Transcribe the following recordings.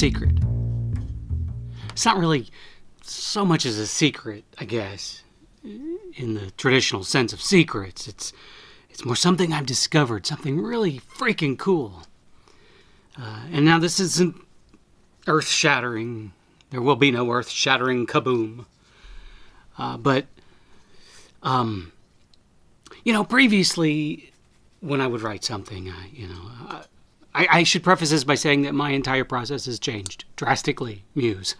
secret. It's not really so much as a secret, I guess, in the traditional sense of secrets. It's more something I've discovered, something really freaking cool. And now this isn't earth-shattering. There will be no earth-shattering kaboom. But previously, when I would write something, I should preface this by saying that my entire process has changed drastically, Muse.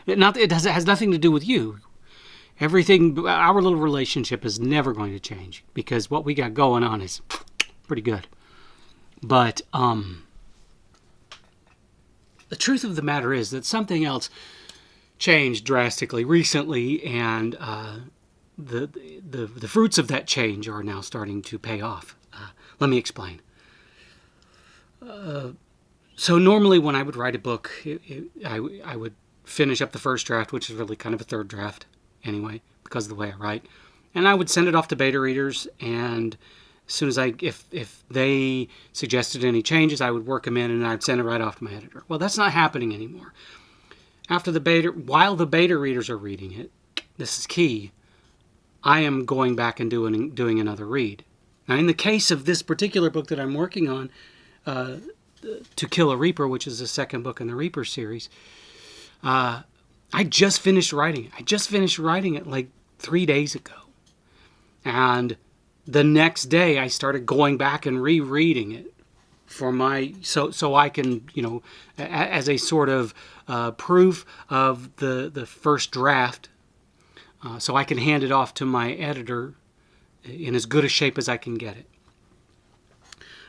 It has nothing to do with you. Everything, our little relationship is never going to change because what we got going on is pretty good. But the truth of the matter is that something else changed drastically recently, and the fruits of that change are now starting to pay off. Let me explain. So normally when I would write a book, I would finish up the first draft, which is really kind of a third draft anyway, because of the way I write. And I would send it off to beta readers, and as soon as if they suggested any changes, I would work them in and I'd send it right off to my editor. Well, that's not happening anymore. While the beta readers are reading it, this is key, I am going back and doing another read. Now, in the case of this particular book that I'm working on, To Kill a Reaper, which is the second book in the Reaper series, I just finished writing it. I just finished writing it like 3 days ago. And the next day I started going back and rereading it for so I can, as a sort of proof of the first draft, so I can hand it off to my editor in as good a shape as I can get it.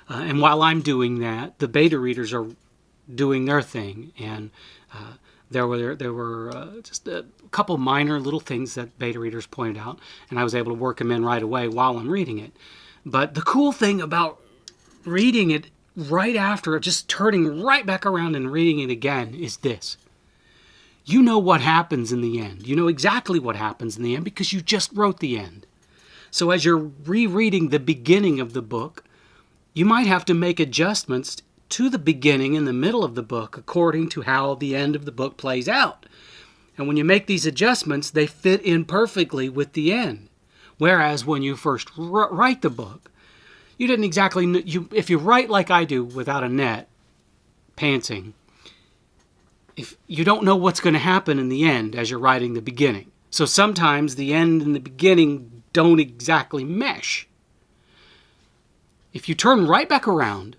And while I'm doing that, the beta readers are doing their thing, and there were just a couple minor little things that beta readers pointed out, and I was able to work them in right away while I'm reading it. But the cool thing about reading it right after, just turning right back around and reading it again, is this. You know what happens in the end. You know exactly what happens in the end because you just wrote the end. So as you're rereading the beginning of the book, you might have to make adjustments to the beginning and the middle of the book according to how the end of the book plays out. And when you make these adjustments, they fit in perfectly with the end. Whereas when you first write the book, you didn't exactly know, if you write like I do without a net, pantsing, if you don't know what's going to happen in the end as you're writing the beginning. So sometimes the end and the beginning don't exactly mesh. If you turn right back around,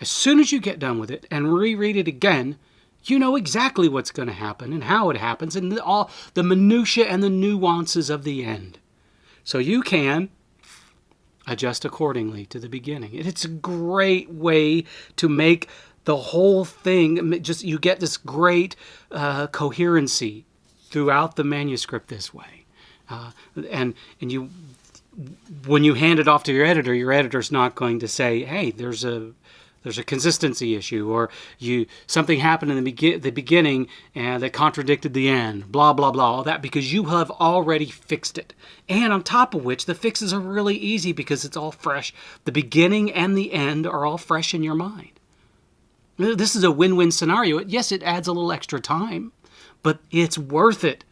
as soon as you get done with it and reread it again, you know exactly what's going to happen and how it happens and all the minutiae and the nuances of the end. So you can adjust accordingly to the beginning. It's a great way to make the whole thing, you get this great coherency throughout the manuscript this way. And you, when you hand it off to your editor's not going to say, hey, there's a consistency issue, or something happened in the beginning and that contradicted the end, blah, blah, blah, all that, because you have already fixed it. And on top of which, the fixes are really easy because it's all fresh. The beginning and the end are all fresh in your mind. This is a win-win scenario. Yes, it adds a little extra time, but it's worth it.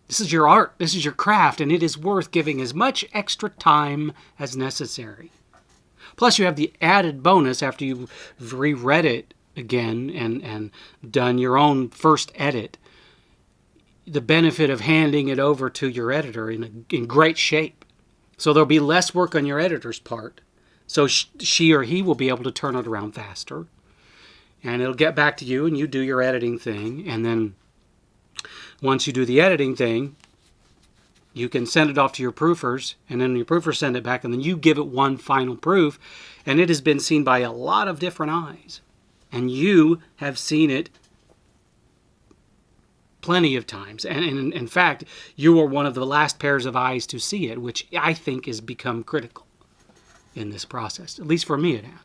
This is your art, this is your craft, and it is worth giving as much extra time as necessary. Plus, you have the added bonus after you've reread it again and done your own first edit, the benefit of handing it over to your editor in great shape. So there'll be less work on your editor's part. So she or he will be able to turn it around faster. And it'll get back to you and you do your editing thing. And then once you do the editing thing, you can send it off to your proofers, and then your proofers send it back, and then you give it one final proof, and it has been seen by a lot of different eyes. And you have seen it plenty of times. And in fact, you are one of the last pairs of eyes to see it, which I think has become critical in this process. At least for me it has.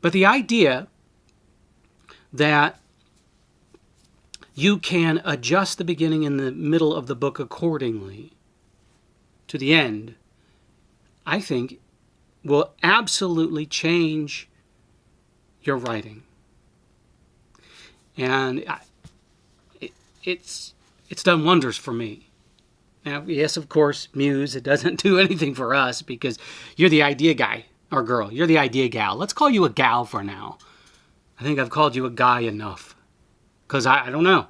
But the idea that you can adjust the beginning and the middle of the book accordingly to the end, I think will absolutely change your writing. And it's done wonders for me. Now, yes, of course, Muse, it doesn't do anything for us because you're the idea guy or girl. You're the idea gal. Let's call you a gal for now. I think I've called you a guy enough because I don't know.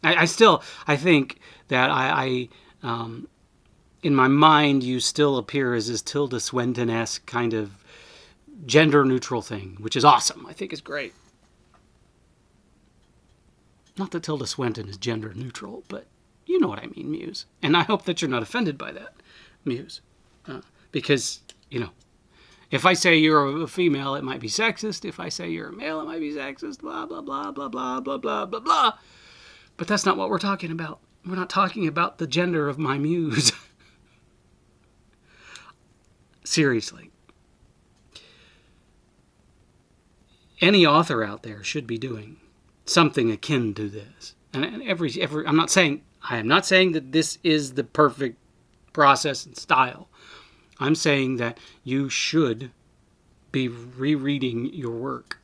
I think that in my mind, you still appear as this Tilda Swinton-esque kind of gender-neutral thing, which is awesome. I think is great. Not that Tilda Swinton is gender-neutral, but you know what I mean, Muse. And I hope that you're not offended by that, Muse. Because, if I say you're a female, it might be sexist. If I say you're a male, it might be sexist. Blah, blah, blah, blah, blah, blah, blah, blah, blah. But that's not what we're talking about. We're not talking about the gender of my Muse. Seriously. Any author out there should be doing something akin to this. And I am not saying that this is the perfect process and style. I'm saying that you should be rereading your work.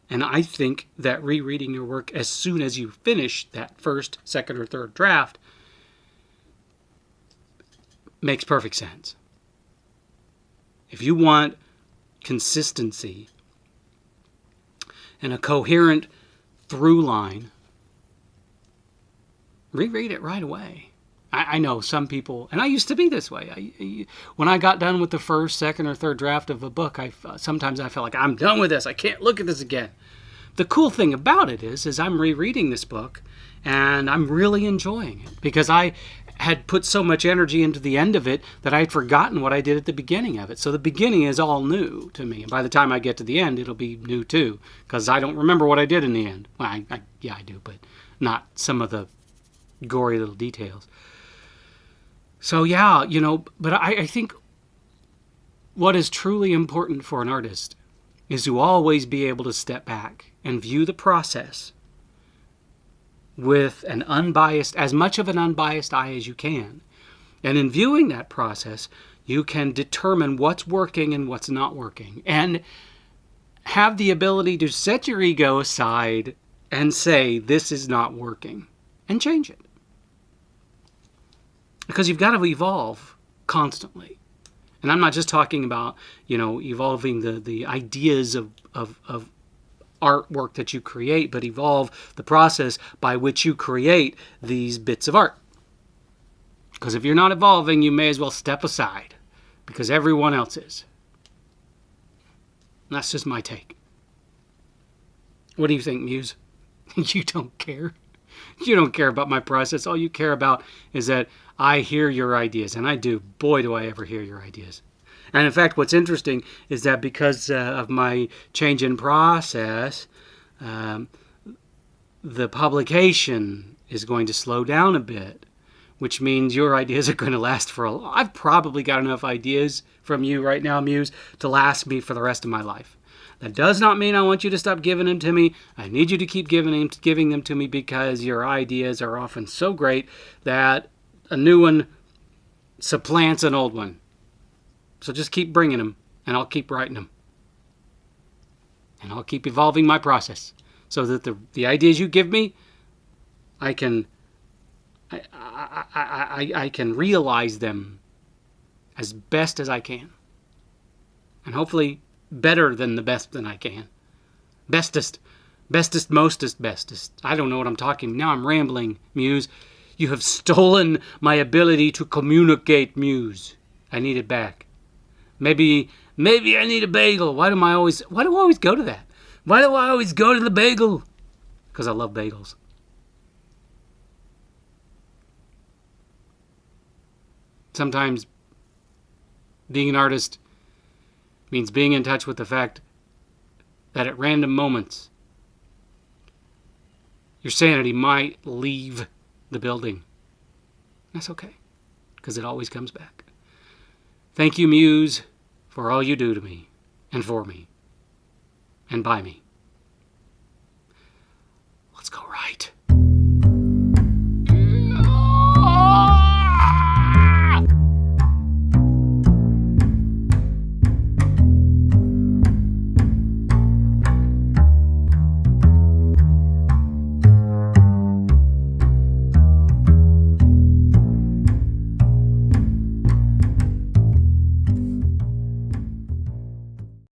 And I think that rereading your work as soon as you finish that first, second, or third draft makes perfect sense. If you want consistency and a coherent through line, reread it right away. I know some people, and I used to be this way. When I got done with the first, second, or third draft of a book, sometimes I felt like I'm done with this. I can't look at this again. The cool thing about it is I'm rereading this book, and I'm really enjoying it because I had put so much energy into the end of it that I had forgotten what I did at the beginning of it. So the beginning is all new to me, and by the time I get to the end, it'll be new too because I don't remember what I did in the end. Well, I do, but not some of the gory little details. So yeah, but I think what is truly important for an artist is to always be able to step back and view the process with as much of an unbiased eye as you can. And in viewing that process, you can determine what's working and what's not working. And have the ability to set your ego aside and say, this is not working, and change it. Because you've got to evolve constantly. And I'm not just talking about, evolving the ideas of artwork that you create, but evolve the process by which you create these bits of art. Because if you're not evolving, you may as well step aside, because everyone else is. And that's just my take. What do you think, Muse? You don't care. You don't care about my process. All you care about is that I hear your ideas, and I do. Boy, do I ever hear your ideas. And in fact, what's interesting is that because of my change in process, the publication is going to slow down a bit, which means your ideas are going to last for a while. I've probably got enough ideas from you right now, Muse, to last me for the rest of my life. That does not mean I want you to stop giving them to me. I need you to keep giving them to me because your ideas are often so great that a new one supplants an old one. So just keep bringing them, and I'll keep writing them. And I'll keep evolving my process so that the ideas you give me, I can realize them as best as I can. And hopefully better than the best than I can. Bestest, mostest, bestest. I don't know what I'm talking. Now I'm rambling, Muse. You have stolen my ability to communicate, Muse. I need it back. Maybe I need a bagel. Why do I always go to that? Why do I always go to the bagel? Because I love bagels. Sometimes being an artist means being in touch with the fact that at random moments, your sanity might leave the building. That's okay, because it always comes back. Thank you, Muse, for all you do to me, and for me, and by me.